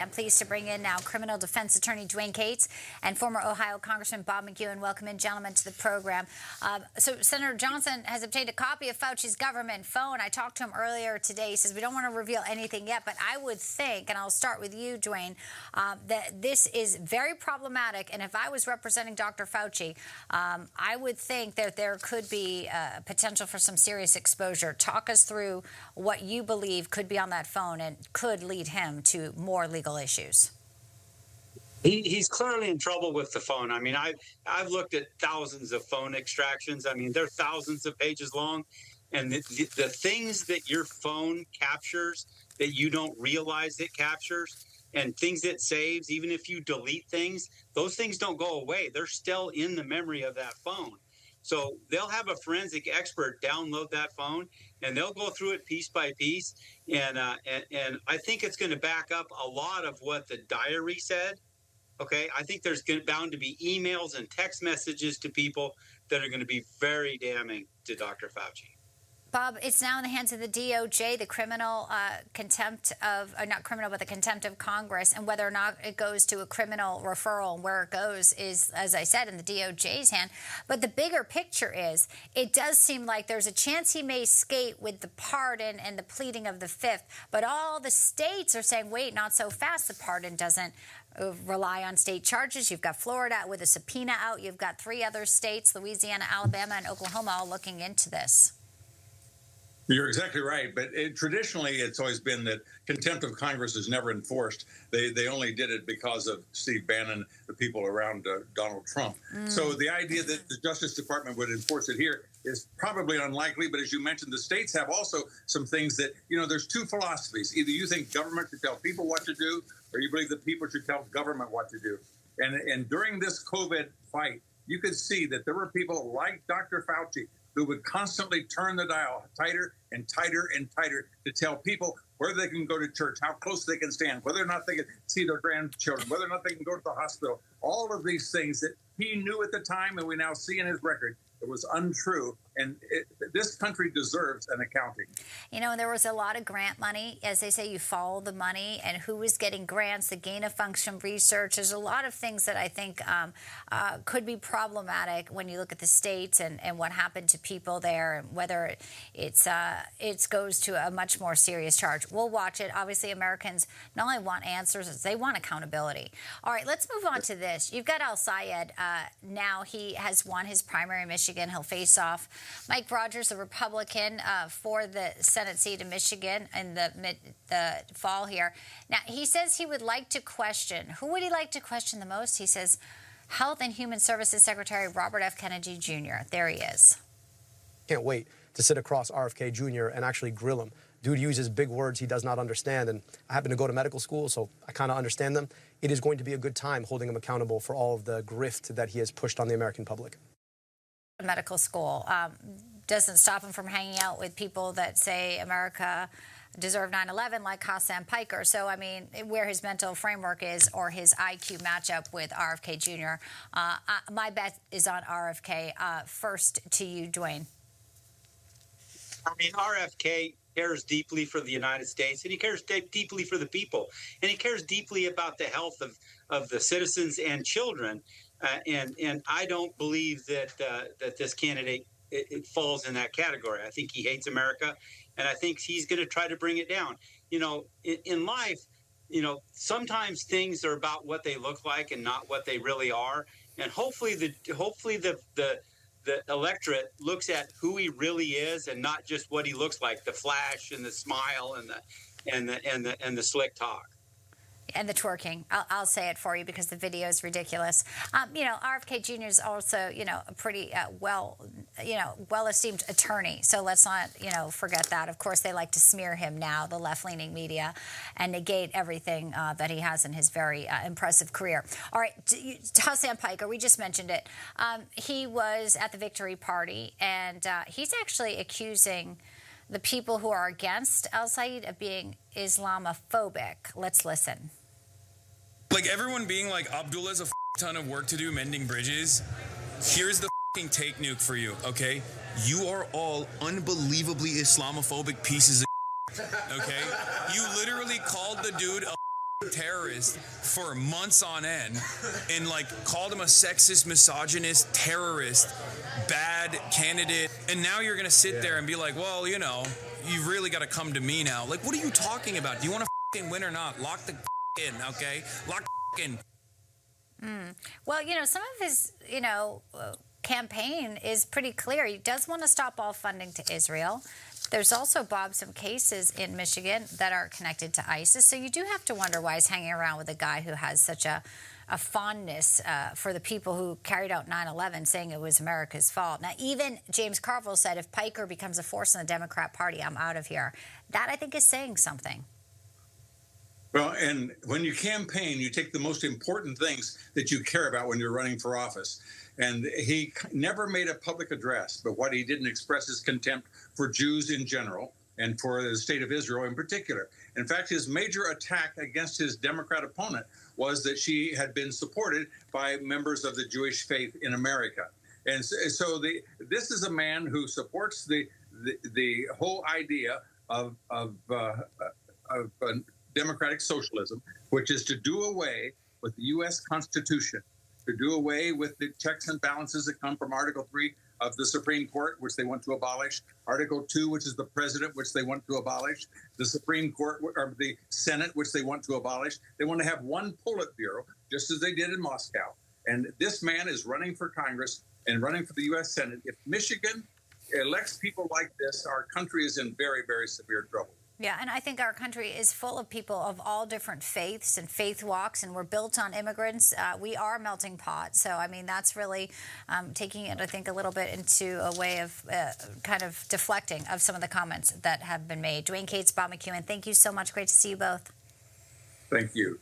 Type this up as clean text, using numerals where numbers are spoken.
I'm pleased to bring in now criminal defense attorney Dwayne Cates and former Ohio Congressman Bob McEwen. Welcome in, gentlemen, to the program. So Senator Johnson has obtained a copy of Fauci's government phone. I talked to him earlier today. He says we don't want to reveal anything yet, but I would think, and I'll start with you, Dwayne, that this is very problematic. And if I was representing Dr. Fauci, I would think that there could be potential for some serious exposure. Talk us through what you believe could be on that phone and could lead him to more legal issues. He's clearly in trouble with the phone. I mean, I've looked at thousands of phone extractions. I mean, they're thousands of pages long. And the things that your phone captures that you don't realize it captures, and things it saves, even if you delete things, those things don't go away. They're still in the memory of that phone. So they'll have a forensic expert download that phone, and they'll go through it piece by piece. And I think it's going to back up a lot of what the diary said. Okay, I think there's bound to be emails and text messages to people that are going to be very damning to Dr. Fauci. Bob, it's now in the hands of the DOJ, the criminal contempt of, not criminal, but the contempt of Congress, and whether or not it goes to a criminal referral and where it goes is, as I said, in the DOJ's hand. But the bigger picture is, it does seem like there's a chance he may skate with the pardon and the pleading of the Fifth, but all the states are saying, wait, not so fast. The pardon doesn't rely on state charges. You've got Florida with a subpoena out. You've got 3 other states, Louisiana, Alabama, and Oklahoma, all looking into this. You're exactly right, but traditionally it's always been that contempt of Congress is never enforced. They only did it because of Steve Bannon, the people around Donald Trump. So the idea that the Justice Department would enforce it here is probably unlikely, but as you mentioned, the states have also some things that, there's 2 philosophies. Either you think government should tell people what to do, or you believe that people should tell government what to do. And during this COVID fight, you could see that there were people like Dr. Fauci who would constantly turn the dial tighter and tighter and tighter to tell people where they can go to church, how close they can stand, whether or not they can see their grandchildren, whether or not they can go to the hospital. All of these things that he knew at the time and we now see in his record, it was untrue. And this country deserves an accounting. There was a lot of grant money. As they say, you follow the money and who is getting grants, the gain-of-function research. There's a lot of things that I think could be problematic when you look at the states and what happened to people there and whether it goes to a much more serious charge. We'll watch it. Obviously, Americans not only want answers, they want accountability. All right, let's move on to this. You've got Al-Sayed. Now he has won his primary in Michigan. He'll face off Mike Rogers, a Republican, for the Senate seat in Michigan in the fall here. Now, he says he would like to question. Who would he like to question the most? He says Health and Human Services Secretary Robert F. Kennedy Jr. There he is. Can't wait to sit across RFK Jr. and actually grill him. Dude uses big words he does not understand, and I happen to go to medical school, so I kind of understand them. It is going to be a good time holding him accountable for all of the grift that he has pushed on the American public. Medical school doesn't stop him from hanging out with people that say America deserved 9/11, like Hassan Piker. So, I mean, where his mental framework is or his IQ matchup with RFK Jr., my bet is on RFK. First to you, Dwayne. I mean, RFK cares deeply for the United States, and he cares deeply for the people, and he cares deeply about the health of the citizens and children. And I don't believe that this candidate it falls in that category. I think he hates America, and I think he's going to try to bring it down. In life, sometimes things are about what they look like and not what they really are. And hopefully the electorate looks at who he really is and not just what he looks like, the flash and the smile and the slick talk. And the twerking. I'll say it for you because the video is ridiculous. RFK Jr. is also, a pretty well-esteemed attorney. So let's not, forget that. Of course, they like to smear him now, the left-leaning media, and negate everything that he has in his very impressive career. All right, Hassan Piker, we just mentioned it. He was at the victory party, and he's actually accusing the people who are against Al-Sayed of being Islamophobic. Let's listen. Like everyone being like, Abdullah's a ton of work to do mending bridges. Here's the take nuke for you, okay? You are all unbelievably Islamophobic pieces of okay? You literally called the dude a terrorist for months on end and like called him a sexist, misogynist, terrorist, bad candidate, and now you're gonna sit there and be like, well, you know, you really got to come to me now. Like, what are you talking about? Do you want to win or not? Lock the in, okay? Lock the in. Well, you know, some of his, campaign is pretty clear. He does want to stop all funding to Israel. There's also, Bob, some cases in Michigan that are connected to ISIS. So you do have to wonder why he's hanging around with a guy who has such a fondness for the people who carried out 9/11, saying it was America's fault. Now, even James Carville said, if Piker becomes a force in the Democrat Party, I'm out of here. That, I think, is saying something. Well, and when you campaign, you take the most important things that you care about when you're running for office. And he never made a public address, but what he didn't express is contempt for Jews in general and for the state of Israel in particular. In fact, his major attack against his Democrat opponent was that she had been supported by members of the Jewish faith in America. And so this is a man who supports the whole idea of democratic socialism, which is to do away with the U.S. Constitution, to do away with the checks and balances that come from Article 3 of the Supreme Court, which they want to abolish, Article 2, which is the president, which they want to abolish, the Supreme Court, or the Senate, which they want to abolish. They want to have one Politburo, just as they did in Moscow. And this man is running for Congress and running for the U.S. Senate. If Michigan elects people like this, our country is in very, very severe trouble. Yeah, and I think our country is full of people of all different faiths and faith walks, and we're built on immigrants. We are a melting pot. So, I mean, that's really taking it, I think, a little bit into a way of kind of deflecting of some of the comments that have been made. Dwayne Cates, Bob McEwen, thank you so much. Great to see you both. Thank you.